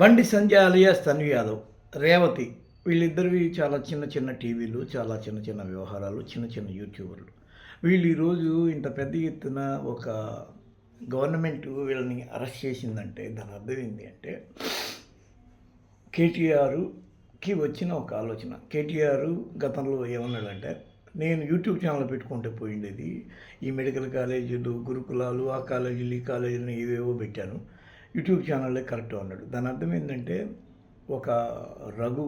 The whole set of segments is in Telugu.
బండి సంజయ్ అలియాస్ తన్వి యాదవ్, రేవతి వీళ్ళిద్దరివి చాలా చిన్న చిన్న టీవీలు, చాలా చిన్న చిన్న వ్యవహారాలు, చిన్న చిన్న యూట్యూబర్లు. వీళ్ళు ఈరోజు ఇంత పెద్ద ఎత్తున ఒక గవర్నమెంట్ వీళ్ళని అరెస్ట్ చేసిందంటే దాని అర్థం ఏంటి అంటే కేటీఆర్కి వచ్చిన ఒక ఆలోచన. కేటీఆర్ గతంలో ఏమన్నాడంటే, నేను యూట్యూబ్ ఛానల్ పెట్టుకుంటే పోయిండేది, ఈ మెడికల్ కాలేజీలు, గురుకులాలు, ఆ కాలేజీలు, ఈ కాలేజీలు ఏవేవో పెట్టాను, యూట్యూబ్ ఛానల్లే కరెక్ట్ అన్నాడు. దాని అర్థం ఏంటంటే ఒక రఘు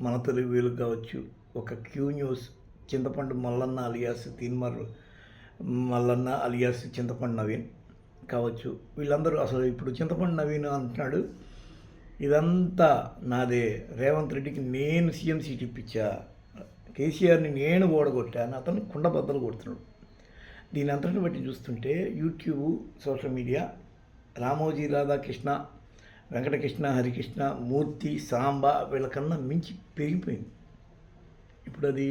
మన తెలుగు వీలు కావచ్చు, ఒక క్యూ న్యూస్ చింతపండు మల్లన్న అలియాస్ తీన్మార్ మల్లన్న అలియాస్ చింతపండు నవీన్ కావచ్చు, వీళ్ళందరూ అసలు ఇప్పుడు చింతపండు నవీన్ అంటున్నాడు, ఇదంతా నాదే, రేవంత్ రెడ్డికి నేను సీఎం సీట్ ఇప్పించా, కేసీఆర్ని నేను ఓడగొట్టాను, అతను కుండబద్దలు కొడుతున్నాడు. దీని అంతటిని బట్టి చూస్తుంటే YouTube, social media Ramoji Radhakrishna, Venkatakrishna, Harikrishna, Murthy, Samba వీళ్ళకన్నా మించి పెరిగిపోయింది. ఇప్పుడు అది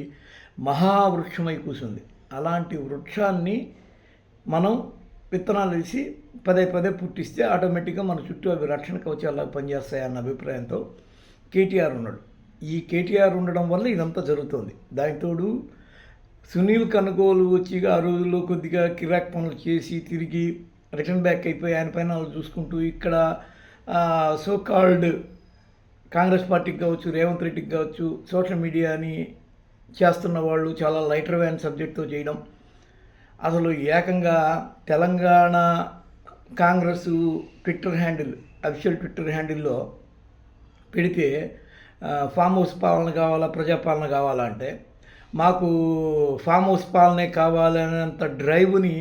మహావృక్షమై కూర్చుంది. అలాంటి వృక్షాన్ని మనం విత్తనాలు వేసి పదే పదే పుట్టిస్తే ఆటోమేటిక్గా మన చుట్టూ అవి రక్షణ కవచాలు పనిచేస్తాయన్న అభిప్రాయంతో కేటీఆర్ ఉన్నాడు. ఈ కేటీఆర్ ఉండడం వల్ల ఇదంతా జరుగుతుంది. దానితోడు సునీల్ కనుగోలు వచ్చి ఆ రోజుల్లో కొద్దిగా కిరాక్ పనులు చేసి తిరిగి రిటర్న్ బ్యాక్ అయిపోయి ఆయన పైన వాళ్ళు చూసుకుంటూ ఇక్కడ సో కాల్డ్ కాంగ్రెస్ పార్టీకి కావచ్చు, రేవంత్ రెడ్డికి కావచ్చు, సోషల్ మీడియాని చేస్తున్న వాళ్ళు చాలా లైటర్ వ్యాన్ సబ్జెక్ట్తో చేయడం, అసలు ఏకంగా Telangana Congress Twitter handle, official Twitter హ్యాండిల్లో పెడితే ఫామ్ హౌస్ పాలన కావాలా, ప్రజాపాలన కావాలా అంటే మాకు ఫామ్ హౌస్ పాలనే కావాలనేంత డ్రైవ్ని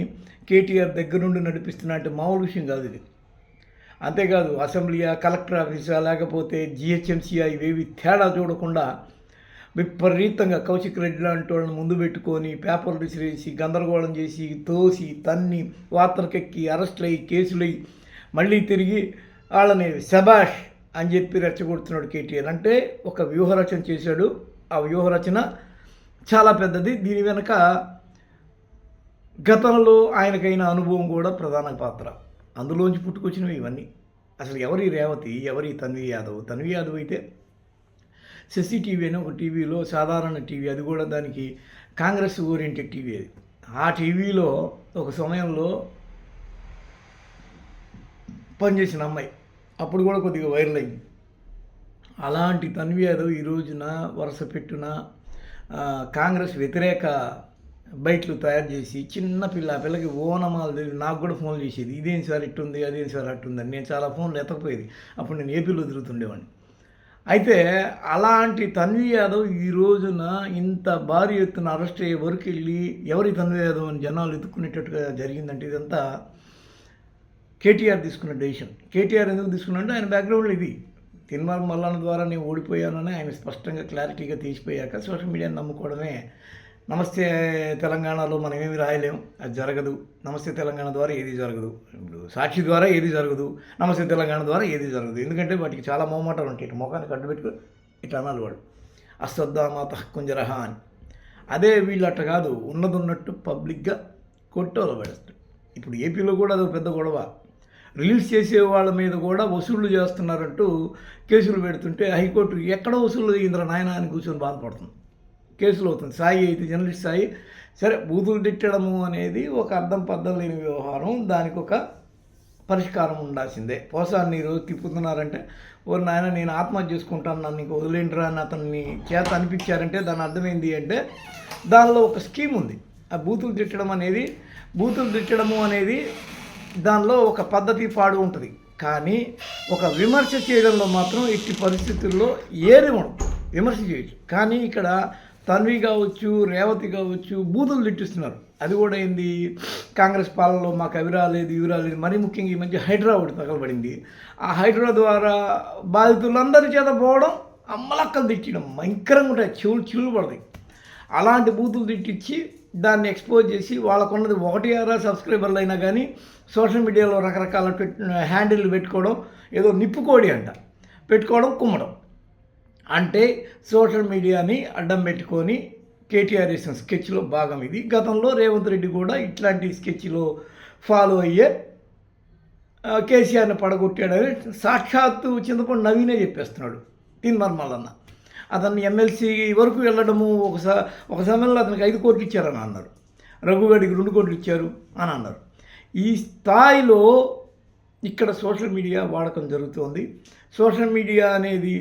కేటీఆర్ దగ్గర నుండి నడిపిస్తున్నా అంటే మామూలు విషయం కాదు ఇది. అంతేకాదు అసెంబ్లీయా, కలెక్టర్ ఆఫీసా, లేకపోతే జిహెచ్ఎంసీయా ఇవేవి తేడా చూడకుండా విపరీతంగా కౌశిక్ రెడ్డి లాంటి వాళ్ళని ముందు పెట్టుకొని పేపర్లు విసిరేసి గందరగోళం చేసి తోసి తన్ని వార్తలకెక్కి అరెస్టులు అయ్యి కేసులు అయ్యి మళ్ళీ తిరిగి వాళ్ళని శబాష్ అని చెప్పి రెచ్చగొడుతున్నాడు కేటీఆర్. అంటే ఒక వ్యూహరచన చేశాడు. ఆ వ్యూహరచన చాలా పెద్దది. దీని వెనక గతంలో ఆయనకైన అనుభవం కూడా ప్రధాన పాత్ర. అందులోంచి పుట్టుకొచ్చినవి ఇవన్నీ. అసలు ఎవరి రేవతి, ఎవరి తన్వి యాదవ్? తన్వి యాదవ్ అయితే శశి టీవీ అని ఒక టీవీలో, సాధారణ టీవీ, అది కూడా దానికి కాంగ్రెస్ ఓరియంటెడ్ టీవీ అది. ఆ టీవీలో ఒక సమయంలో పనిచేసిన అమ్మాయి, అప్పుడు కూడా కొద్దిగా వైరల్ అయింది. అలాంటి తన్వి యాదవ్ ఈ రోజున వరుస పెట్టున కాంగ్రెస్ వ్యతిరేక బైట్లు తయారు చేసి చిన్న పిల్లకి ఓనమాలు తెలియదు. నాకు కూడా ఫోన్ చేసేది, ఇదేం సార్ ఇట్టుంది, అదేం సార్ అట్టుందని. నేను చాలా ఫోన్లు ఎత్తకపోయేది, అప్పుడు నేను ఏపీలో తిరుగుతుండేవాడిని. అయితే అలాంటి తన్వి యాదవ్ ఈ రోజున ఇంత భారీ ఎత్తున అరెస్ట్ అయ్యే వరకు వెళ్ళి ఎవరి తన్వి యాదవ్ అని జనాలు ఎత్తుక్కునేటట్టుగా జరిగిందంటే ఇదంతా కేటీఆర్ తీసుకున్న డెసిషన్. కేటీఆర్ ఎందుకు తీసుకున్నాడంటే ఆయన బ్యాక్గ్రౌండ్లో ఇది తీన్మార్ మల్లన్న ద్వారా నేను ఓడిపోయానని ఆయన స్పష్టంగా క్లారిటీగా తీసిపోయాక సోషల్ మీడియాని నమ్ముకోవడమే. నమస్తే తెలంగాణలో మనం ఏమి రాయలేం, అది జరగదు, నమస్తే తెలంగాణ ద్వారా ఏది జరగదు, ఇప్పుడు సాక్షి ద్వారా ఏది జరగదు, నమస్తే తెలంగాణ ద్వారా ఏది జరగదు. ఎందుకంటే వాటికి చాలా మొహమాటాలు ఉంటాయి. ఇటు ముఖానికి అడ్డు పెట్టుకుని ఇట్లా అనాలి వాడు, అశ్వత్థామాత కుంజరహ అని. అదే వీళ్ళు అట్ట కాదు, ఉన్నట్టు పబ్లిక్గా కొట్టోలు పడేస్తాడు. ఇప్పుడు ఏపీలో కూడా అదొక పెద్ద గొడవ. రిలీజ్ చేసే వాళ్ళ మీద కూడా వసూళ్లు చేస్తున్నారంటూ కేసులు పెడుతుంటే హైకోర్టు ఎక్కడ వసూలు అయ్యిందిరా నాయన అని కూర్చొని బాధపడుతుంది. కేసులు అవుతుంది. సాయి అయితే జర్నలిస్ట్ సాయి, సరే బూతులు తిట్టడము అనేది ఒక అర్థం పద్ధం లేని వ్యవహారం, దానికి ఒక పరిష్కారం ఉండాల్సిందే. పోసాన్ని ఈరోజు తిప్పుతున్నారంటే ఓ నాయన నేను ఆత్మహత్య చేసుకుంటాను, నన్ను ఇంక వదిలేంట్రా అని అతన్ని చేత అనిపించారంటే దాని అర్థమైంది అంటే దానిలో ఒక స్కీమ్ ఉంది. ఆ బూతులు తిట్టడము అనేది దానిలో ఒక పద్ధతి పాడు ఉంటుంది. కానీ ఒక విమర్శ చేయడంలో మాత్రం ఎట్టి పరిస్థితుల్లో ఏది ఉండదు. విమర్శ చేయొచ్చు, కానీ ఇక్కడ తన్వి కావచ్చు, రేవతి కావచ్చు బూతులు తిట్టిస్తున్నారు. అది కూడా ఏంది, కాంగ్రెస్ పాలనలో మాకు అవి రాలేదు, ఇవి రాలేదు. మరీ ముఖ్యంగా ఈ మధ్య హైడ్రా ఒకటి తగలబడింది. ఆ హైడ్రా ద్వారా బాధితులందరి చేత పోవడం, అమ్మలక్కలు తిట్టడం భయంకరంగా ఉంటాయి, చెవులు పడతాయి. అలాంటి బూతులు తిట్టించి దాన్ని ఎక్స్పోజ్ చేసి వాళ్ళకున్నది 1-6 సబ్స్క్రైబర్లు అయినా కానీ సోషల్ మీడియాలో రకరకాల హ్యాండిల్ పెట్టుకోవడం, ఏదో నిప్పుకోడి అంట పెట్టుకోవడం, కుమ్మడం. అంటే సోషల్ మీడియాని అడ్డం పెట్టుకొని కేటీఆర్ వేసిన స్కెచ్లో భాగం ఇది. గతంలో రేవంత్ రెడ్డి కూడా ఇట్లాంటి స్కెచ్లో ఫాలో అయ్యే కేసీఆర్ని పడగొట్టాడని సాక్షాత్తు చింతపండు నవీనే చెప్పేస్తున్నాడు తీన్మార్మల్లన్న. అతన్ని ఎమ్మెల్సీ వరకు వెళ్ళడము ఒక సమయంలో అతనికి 5 కోట్లు ఇచ్చారని అన్నారు, రఘుగడికి 2 కోట్లు ఇచ్చారు అని అన్నారు. ఈ స్థాయిలో ఇక్కడ సోషల్ మీడియా వాడకం జరుగుతోంది. సోషల్ మీడియా అనేది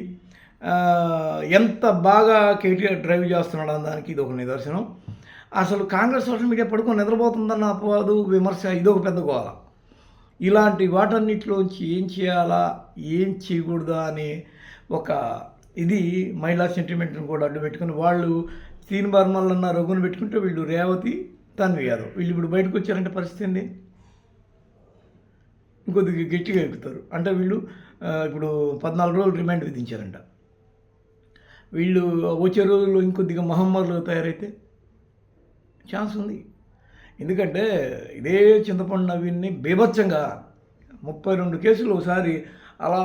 ఎంత బాగా కేటీఆర్ డ్రైవ్ చేస్తున్నాడు అన్న దానికి ఇది ఒక నిదర్శనం. అసలు కాంగ్రెస్ సోషల్ మీడియా పడుకొని నిద్రపోతుందన్న అపవాదు, విమర్శ ఇదొక పెద్ద గోల. ఇలాంటి వాటన్నిటిలోంచి ఏం చేయాలా ఏం చేయకూడదా అనే ఒక ఇది మహిళా సెంటిమెంట్ని కూడా అడ్డు పెట్టుకుని వాళ్ళు తీన్మార్మల్లన్న రఘుని పెట్టుకుంటే వీళ్ళు రేవతి తన్వి యాదవ్ వీళ్ళు ఇప్పుడు బయటకు వచ్చారంటే పరిస్థితి ఏంది? ఇంకొద్దిగా గట్టిగా ఎక్కుతారు అంటే వీళ్ళు ఇప్పుడు 14 రోజులు రిమాండ్ విధించారంట. వీళ్ళు వచ్చే రోజుల్లో ఇంకొద్దిగా మహమ్మర్లు తయారైతే ఛాన్స్ ఉంది. ఎందుకంటే ఇదే చింతపండు నవీన్ని బీభత్సంగా 32 కేసులు ఒకసారి అలా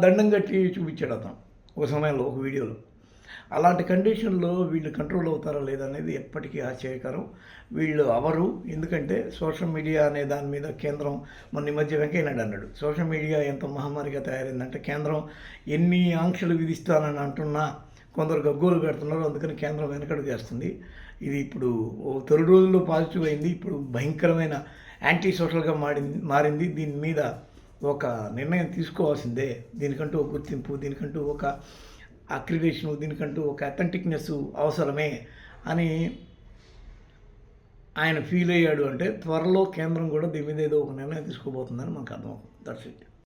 దండం కట్టి చూపించాడు అతను ఒక సమయంలో ఒక వీడియోలో. అలాంటి కండిషన్లో వీళ్ళు కంట్రోల్ అవుతారా లేదనేది ఎప్పటికీ ఆశ్చర్యకరం. వీళ్ళు అవరు. ఎందుకంటే సోషల్ మీడియా అనే దాని మీద కేంద్రం మొన్న ఈ మధ్య వెంకయ్యనాయుడు అన్నాడు, సోషల్ మీడియా ఎంత మహమ్మారిగా తయారైందంటే కేంద్రం ఎన్ని ఆంక్షలు విధిస్తానని అంటున్నా కొందరు గగ్గోలు పెడుతున్నారు, అందుకని కేంద్రం వెనకడుగు చేస్తుంది. ఇది ఇప్పుడు 3 రోజుల్లో పాజిటివ్ అయింది, ఇప్పుడు భయంకరమైన యాంటీ సోషల్గా మారింది. దీని మీద ఒక నిర్ణయం తీసుకోవాల్సిందే. దీనికంటూ ఒక గుర్తింపు, దీనికంటూ ఒక అక్రిడేషను, దీనికంటూ ఒక అథెంటిక్నెస్ అవసరమే అని ఆయన ఫీల్ అయ్యాడు. అంటే త్వరలో కేంద్రం కూడా దీని మీద ఏదో ఒక నిర్ణయం తీసుకోబోతుందని మనకు అర్థమవుతుంది. That's it.